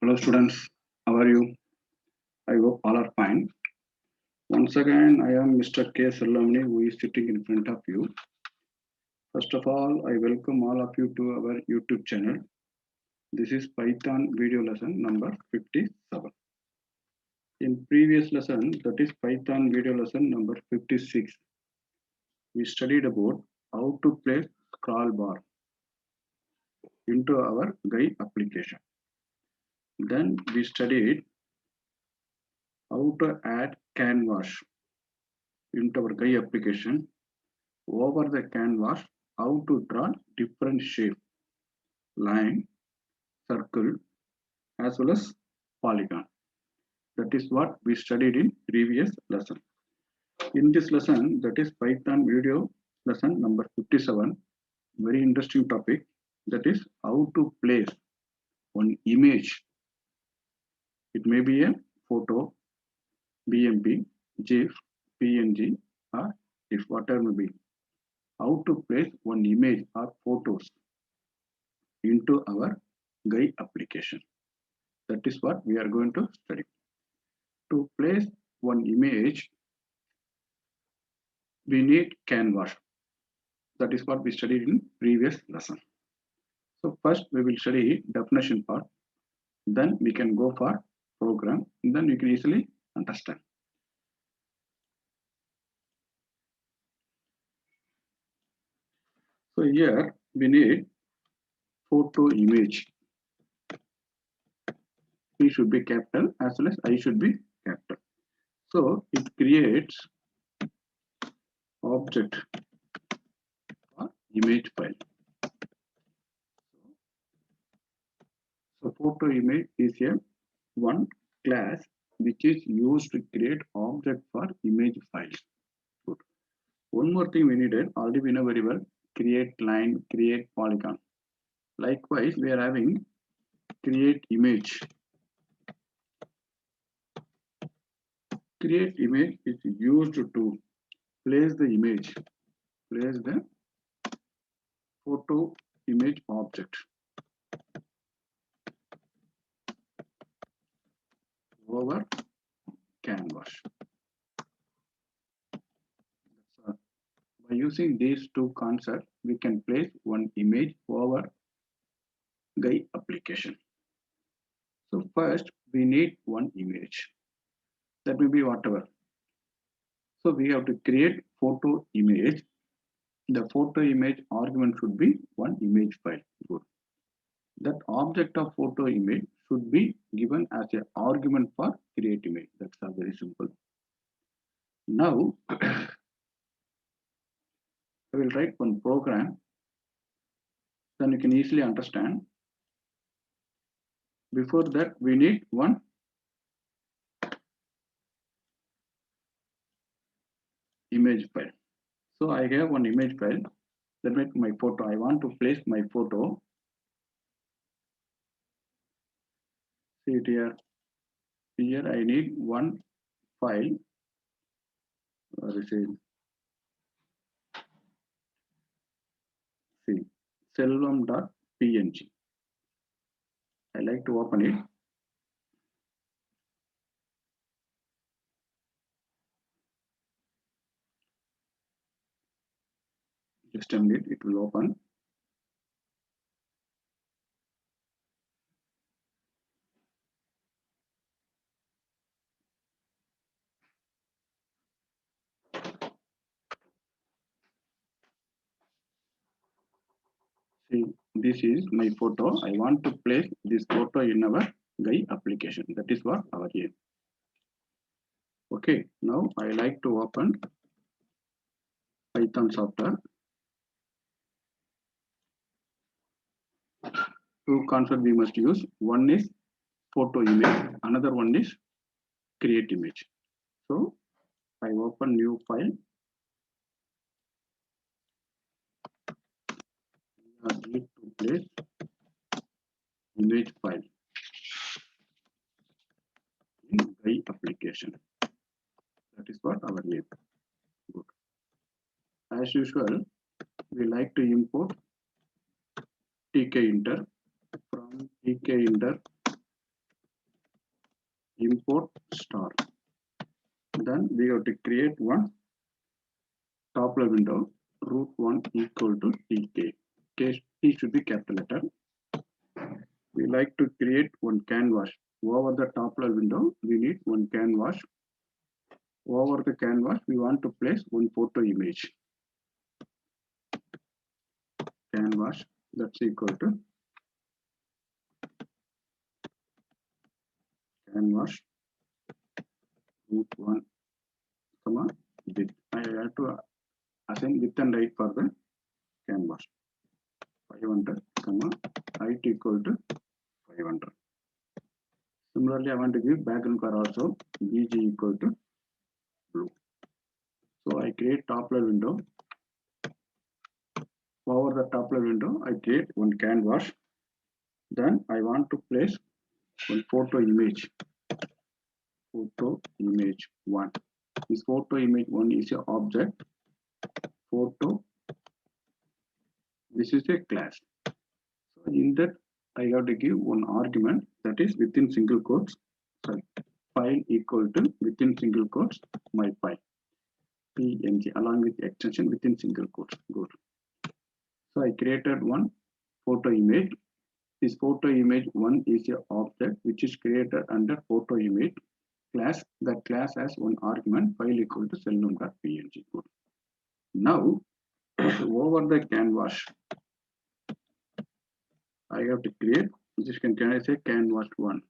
Hello students, how are you? I hope all are fine. Once again, I am Mr. K. Salamani who is sitting in front of you. First of all, I welcome all of you to our YouTube channel. This is Python video lesson number 57. In previous lesson, that is Python video lesson number 56, we studied about how to place scroll bar into our GUI application. Then we studied how to add canvas into our GUI application. Over the canvas, how to draw different shape, line, circle, as well as polygon. That is what we studied in previous lesson. In this lesson, that is Python video lesson number 57, very interesting topic, that is how to place one image. It may be a photo, BMP, GIF, PNG, or if whatever may be. How to place one image or photos into our GUI application. That is what we are going to study. To place one image, we need canvas. That is what we studied in previous lesson. So first we will study definition part. Then we can go for program. And then you can easily understand. So here we need photo image. P should be capital as well as I should be capital. So it creates object or image file. So photo image is a one class which is used to create object for image files. Good. One more thing we needed, already we know very well, create line, create polygon. Likewise, we are having create image. Create image is used to place the image, place the photo image object over canvas. By using these two concepts, we can place one image over GUI application. So first, we need one image. That may be whatever. So we have to create photo image. The photo image argument should be one image file. Good. That object of photo image should be given as an argument for create image. That's very simple. Now, I will write one program. Then you can easily understand. Before that, we need one image file. So I have one image file. That makes my photo. I want to place my photo. See it here. Here I need one file. This is see selvam.png. I like to open it. Just a minute, it will open. See, this is my photo. I want to place this photo in our GUI application. That is what our aim. Okay, now I like to open Python software. Two concepts we must use. One is photo image, another one is create image. So I open new file. I need to place image file in GUI application. That is what our name. Good. As usual, we like to import tkinter. From tkinter, import star. Then we have to create one top level window, root 1 equal to tk. T should be capital letter. We like to create one canvas. Over the top level window, we need one canvas. Over the canvas, we want to place one photo image. Canvas, that's equal to canvas root 1 comma width. I have to assign width and height for the canvas. 500 comma height equal to 500. Similarly, I want to give background color also bg equal to blue. So I create top level window. Over the top level window, I create one canvas. Then I want to place one photo image. Photo image 1. This photo image 1 is a object. Photo. This is a class. So in that, I have to give one argument, that is within single quotes. Sorry, file equal to within single quotes my file png along with extension within single quotes. Good. So I created one photo image. This photo image 1 is a object which is created under photo image class. That class has one argument, file equal to cellnum.png. Good. Now over the canvas, I have to create this. Can I say canvas 1?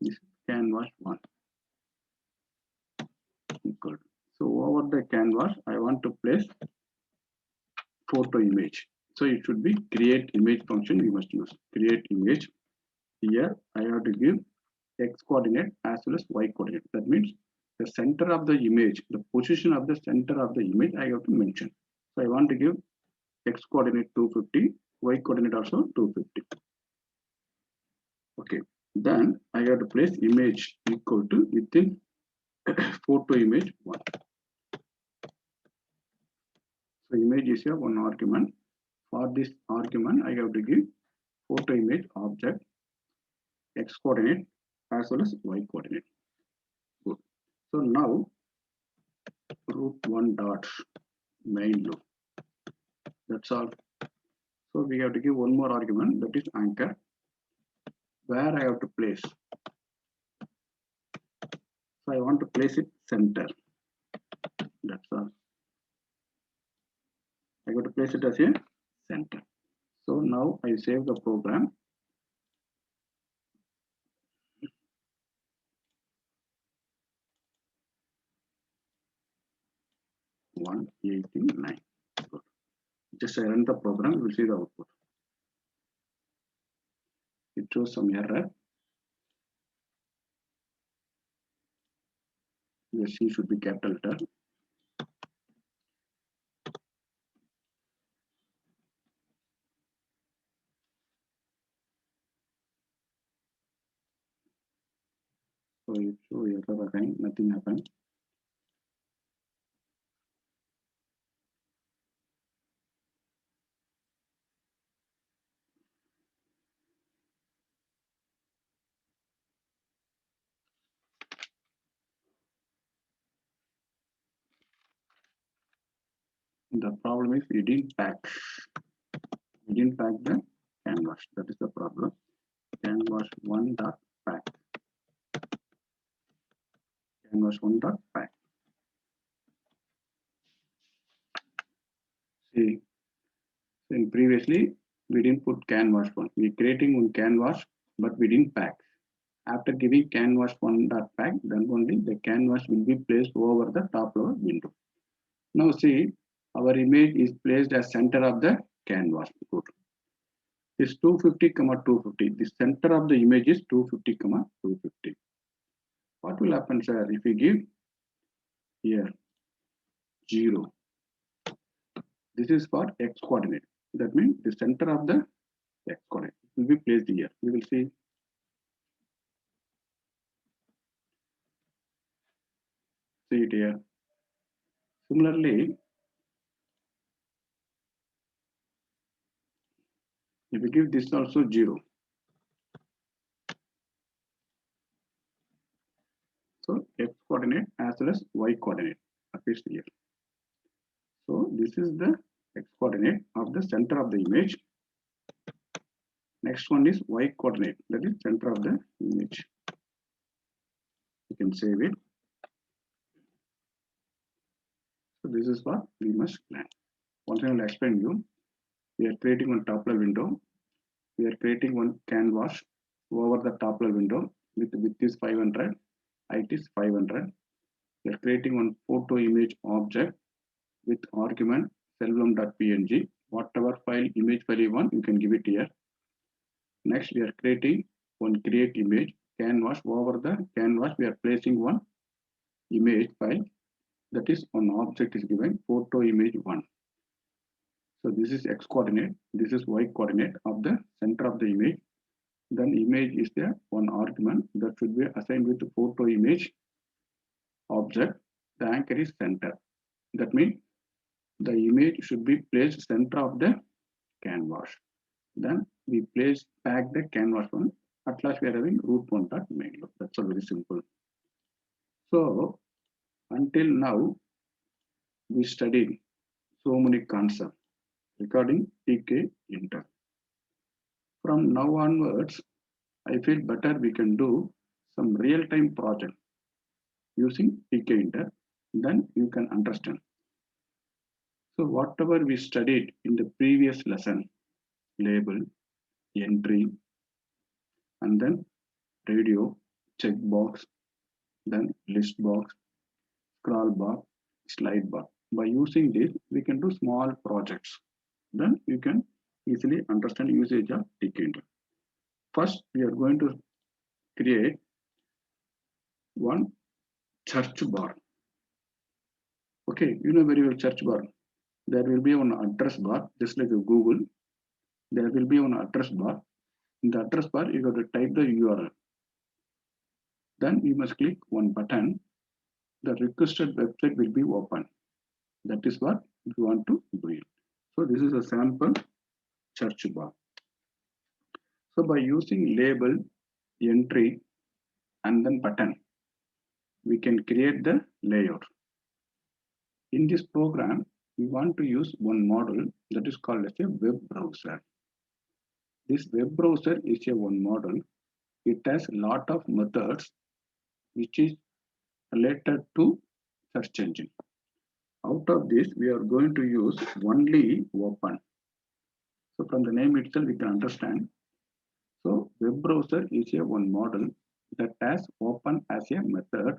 This canvas 1 equal to. So over the canvas, I want to place photo image. So it should be create image function. We must use create image. Here I have to give x coordinate as well as y coordinate. That means the center of the image, the position of the center of the image, I have to mention. So I want to give x coordinate 250, y coordinate also 250. Okay. Then I have to place image equal to within photo image 1. So image is a one argument. For this argument, I have to give photo image object x coordinate as well as y coordinate. Good. So now root 1 dot main loop. That's all. So we have to give one more argument, that is anchor, where I have to place. So I want to place it center. That's all. I got to place it as a center. So now I save the program. $189. Good. Just I run the program, you will see the output. It shows some error. The C should be capital letter. So it shows error again, nothing happened. The problem is we didn't pack the canvas. That is the problem. Canvas 1 dot pack. Canvas 1 dot pack. See, in previously we didn't put canvas 1. We're creating one canvas, but we didn't pack. After giving canvas 1 dot pack, then only the canvas will be placed over the top level window. Now see, our image is placed as center of the canvas. Good. This 250, 250. The center of the image is 250, 250. What will happen, sir, if we give here 0? This is for x coordinate. That means the center of the x coordinate will be placed here. We will see. See it here. Similarly, if we give this also 0, So x coordinate as well as y coordinate appears here. So this is the x coordinate of the center of the image. Next one is y coordinate, that is center of the image. You can save it. So this is what we must plan. Once I will explain you. We are creating one top level window. We are creating one canvas over the top level window with width is 500, height is 500. We are creating one photo image object with argument selvum.png. Whatever file image file you want, you can give it here. Next, we are creating one create image canvas. Over the canvas, we are placing one image file, that is one object is given photo image 1. So this is x coordinate, this is y coordinate of the center of the image. Then image is the one argument that should be assigned with the photo image object. The anchor is center. That means the image should be placed center of the canvas. Then we pack the canvas one. At last we are having root1.main. That's all very simple. So until now we studied so many concepts regarding TK Inter. From now onwards, I feel better we can do some real-time project using TK Inter, then you can understand. So whatever we studied in the previous lesson, label, entry, and then radio, checkbox, then list box, scroll bar, slide bar. By using this, we can do small projects. Then you can easily understand usage of TK Inter. First, we are going to create one search bar. Okay, you know very well search bar. There will be an address bar, just like a Google. There will be an address bar. In the address bar, you got to type the URL. Then you must click one button. The requested website will be open. That is what you want to do it. So this is a sample search bar. So by using label, entry, and then button, we can create the layout. In this program, we want to use one model that is called as a web browser. This web browser is a one model. It has a lot of methods which is related to search engine. Out of this, we are going to use only open. So from the name itself, we can understand. So web browser is a one model that has open as a method.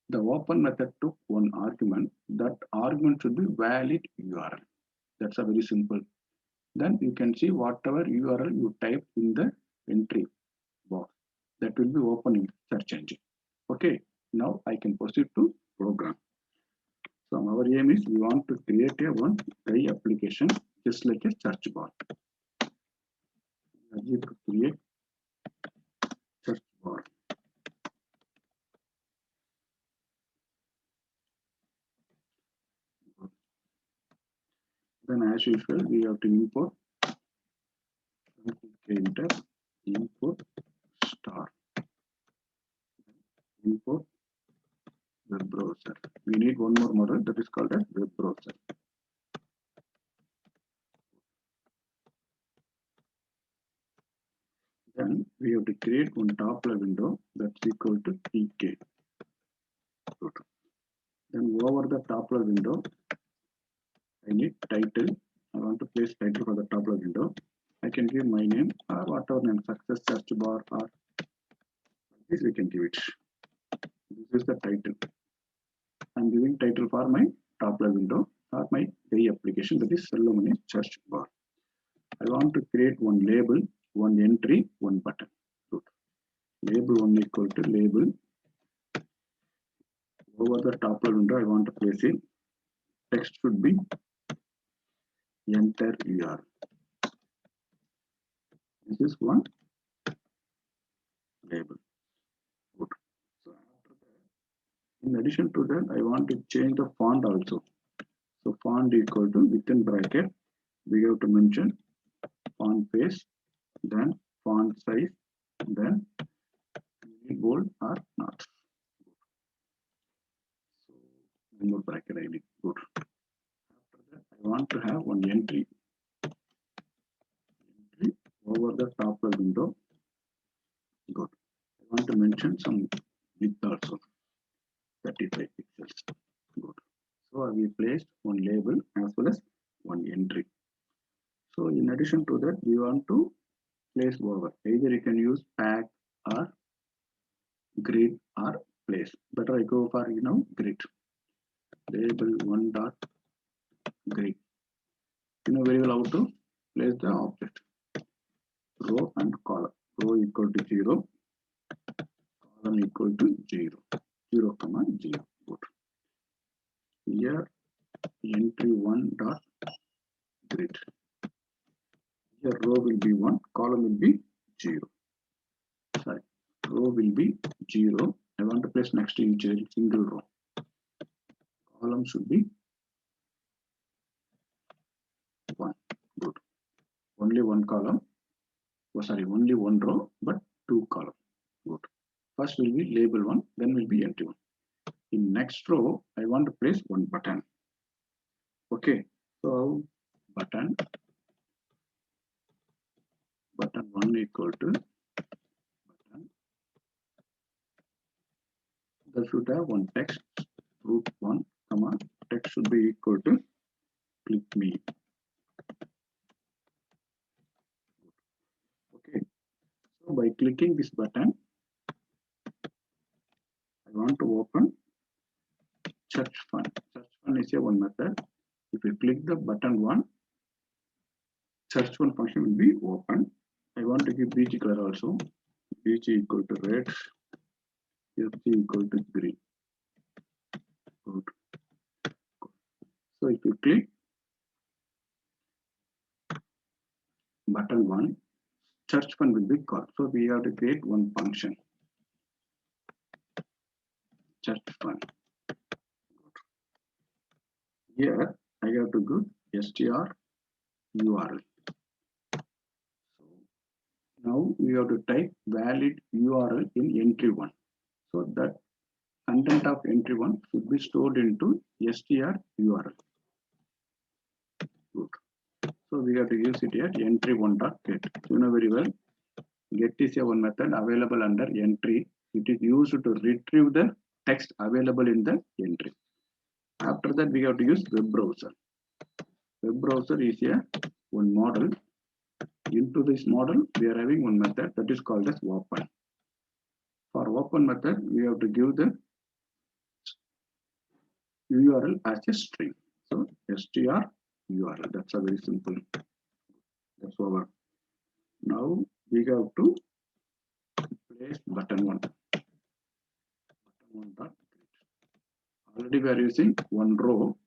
The open method took one argument. That argument should be valid URL. That's a very simple. Then you can see whatever URL you type in the entry box, that will be open in search engine. Okay, now I can proceed to program. So our aim is we want to create a one GUI application just like a search bar. To create search bar. Then as usual, we have to import enter import star import web browser. We need one more model that is called as web browser. Then we have to create one top level window that's equal to TK. Then over the top level window, I need title. I want to place title for the top level window. I can give my name or whatever name, success search bar, or this we can give it. This is the title. I'm giving title for my top level window or my GUI application, that is Salomone search bar. I want to create one label, one entry, one button. Good. Label one equal to label. Over the top level window, I want to place it. Text should be enter URL. This is one label. Good. So after that, in addition to that, I want to change the font also. So font equal to within bracket, we have to mention font face, then font size, then bold or not. remote bracket ID. Good. After that, I want to have one entry over the top of window. Good. I want to mention some width also, 35 pixels. Good. So we placed one label as well as one entry. So in addition to that, we want to place over. Either you can use pack or grid or place. Better I go for grid. Label one dot grid. You know very well how to place the object. Row and column. Row equal to 0, column equal to 0. 0, 0. Good. Here entry 1 dot grid. Here row will be 1, column will be 0. Sorry, row will be 0. I want to place next to each single row. Column should be 1. Good. Only one column. Oh, sorry, only one row, but 2 column. Good. First will be label 1, then will be entry 1. In next row, I want to place one button. Okay. So button 1 equal to button. That should have one text root 1 comma text should be equal to click me. Okay. So by clicking this button, I want to open search fund. Search fund is a one method. If you click the button 1, search fund function will be open. I want to give BG color also. BG equal to red, FC equal to green. Good. So if you click button 1, search fund will be called. So we have to create one function. Search fund. Here I have to go str URL. So now we have to type valid URL in entry 1. So that content of entry 1 should be stored into str URL. Good. So we have to use it here entry 1.get. You know very well, get is a one method available under entry. It is used to retrieve the text available in the entry. After that, we have to use web browser. Web browser is a one model. Into this model, we are having one method that is called as open. For open method, we have to give the URL as a string. So str URL. That's a very simple. That's over. Now we have to place button 1. Button 1 dot grid. Already we are using one row,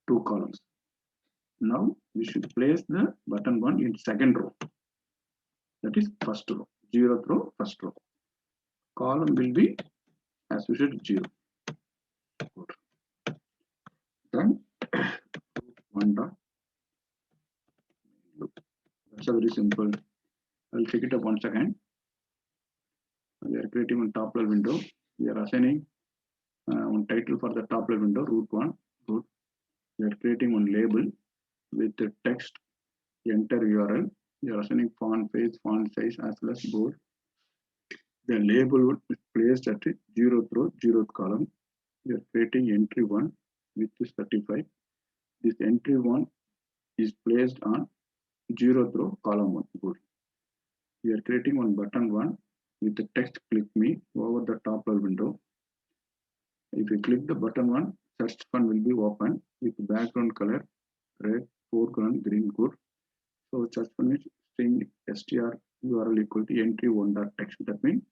2 columns. Now we should place the button 1 in second row. That is first row. 0th row, first row. Column will be as usual 0. Good. Then 1 dot loop. That's a very simple. I'll check it up once again. We are creating one top level window. We are assigning one title for the top level window, root 1. Good. We are creating one label with the text, enter URL. We are assigning font page, font size as well as bold. The label would be placed at 0th row, 0th column. We are creating entry 1 with this 35. This entry 1 is placed on 0th row, column 1. Good. We are creating one button 1 with the text click me over the top level window. If you click the button 1, search fund will be open with background color red, foreground green. Good. So search fund is string str URL equal to entry 1 dot text. That means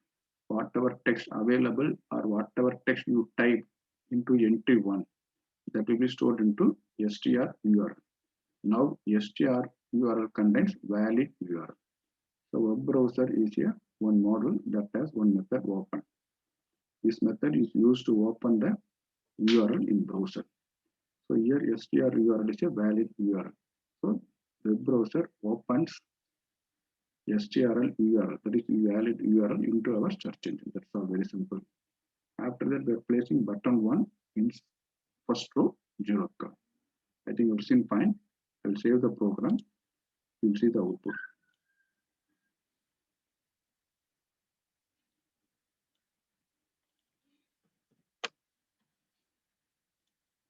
whatever text available or whatever text you type into entry 1, that will be stored into str URL. Now str URL contains valid URL. So web browser is a one module that has one method open. This method is used to open the URL in browser. So here str URL is a valid URL. So web browser opens strl URL, that is valid URL, into our search engine. That's all very simple. After that, we are placing button 1 in first row, 0th column. I think you've seen fine. I will save the program. You'll see the output.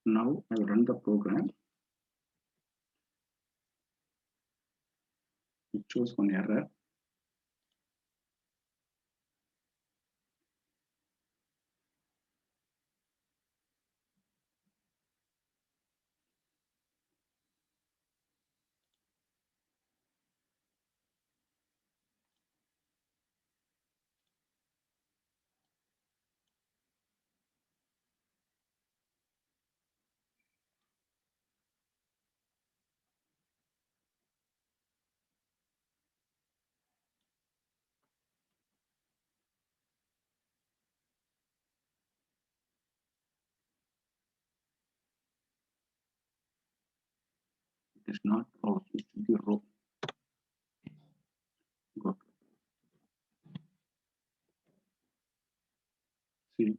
Now I will run the program. It shows one error. It is not row, it should be row. Good. See,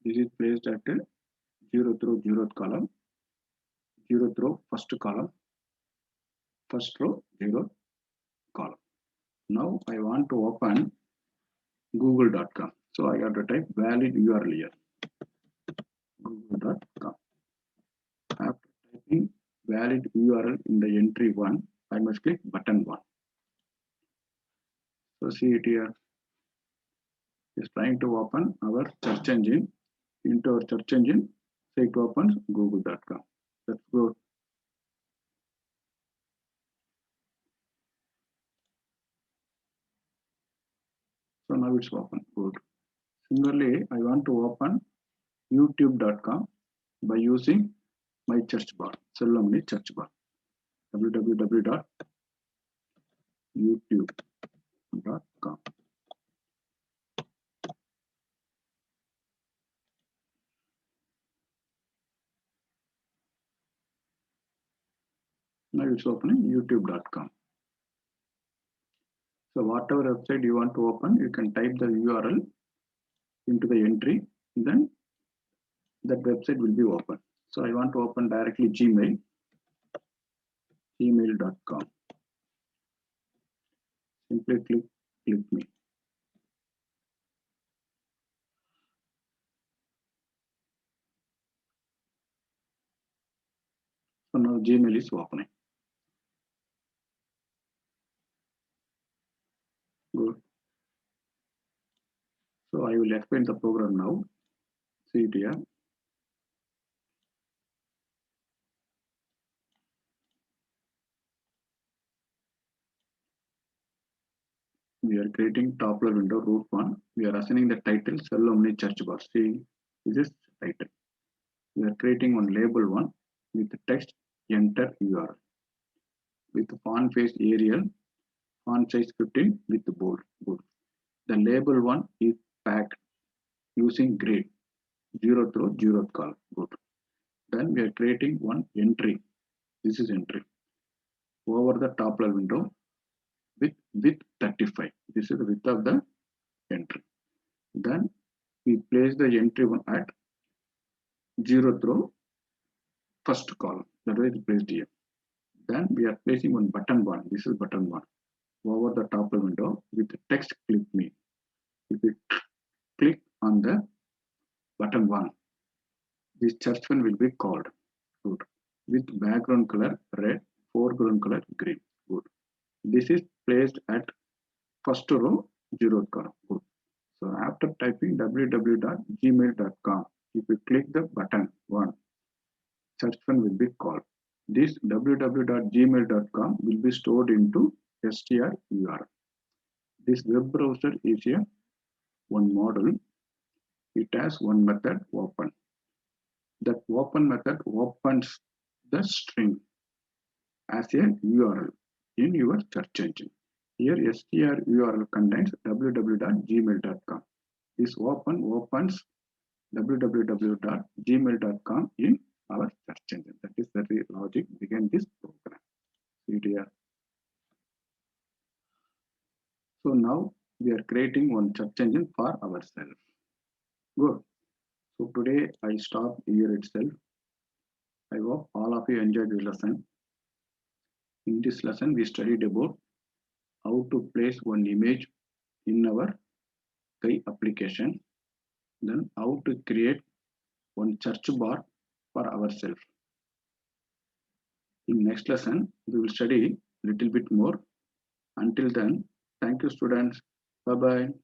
this is placed at 0th row, 0th column, 0th row, first column, first row, 0th column. Now I want to open google.com. So I have to type valid URL here, google.com. After typing valid URL in the entry 1, I must click button 1. So see it here. It's trying to open our search engine. Into our search engine, say it opens google.com. Let's go. So now it's open. Good. Similarly, I want to open youtube.com by using my search bar, Sellamani search bar, www.youtube.com. Now it's opening youtube.com. So whatever website you want to open, you can type the URL into the entry, then that website will be open. So I want to open directly Gmail, gmail.com. Simply click me. So now Gmail is opening. Good. So I will explain the program now. See it here. We are creating top level window root 1. We are assigning the title Sellamani search bar. See, this is title. We are creating one label 1 with the text enter URL with font face Arial, font size 15 with bold. Good. The label 1 is packed using grade 0th row, 0th column. Good. Then we are creating one entry. This is entry over the top level window with width 35. This is the width of the entry. Then we place the entry one at 0th row, first column. That way it placed here. Then we are placing one button 1. This is button 1 over the top level window with the text click me. If we click on the button 1, this search one will be called. Good. With background color red, foreground color green. Good. This is placed at first row, 0th column. Good. So after typing www.gmail.com, if you click the button 1, search fund will be called. This www.gmail.com will be stored into str URL. This web browser is a one model. It has one method open. That open method opens the string as a URL in your search engine. Here str URL contains www.gmail.com. This opens www.gmail.com in our search engine. That is the logic behind this program. Here. So now we are creating one search engine for ourselves. Good. So today I stop here itself. I hope all of you enjoyed the lesson. In this lesson, we studied about how to place one image in our Sky application, then how to create one search bar for ourselves. In next lesson, we will study little bit more. Until then, thank you students. Bye bye.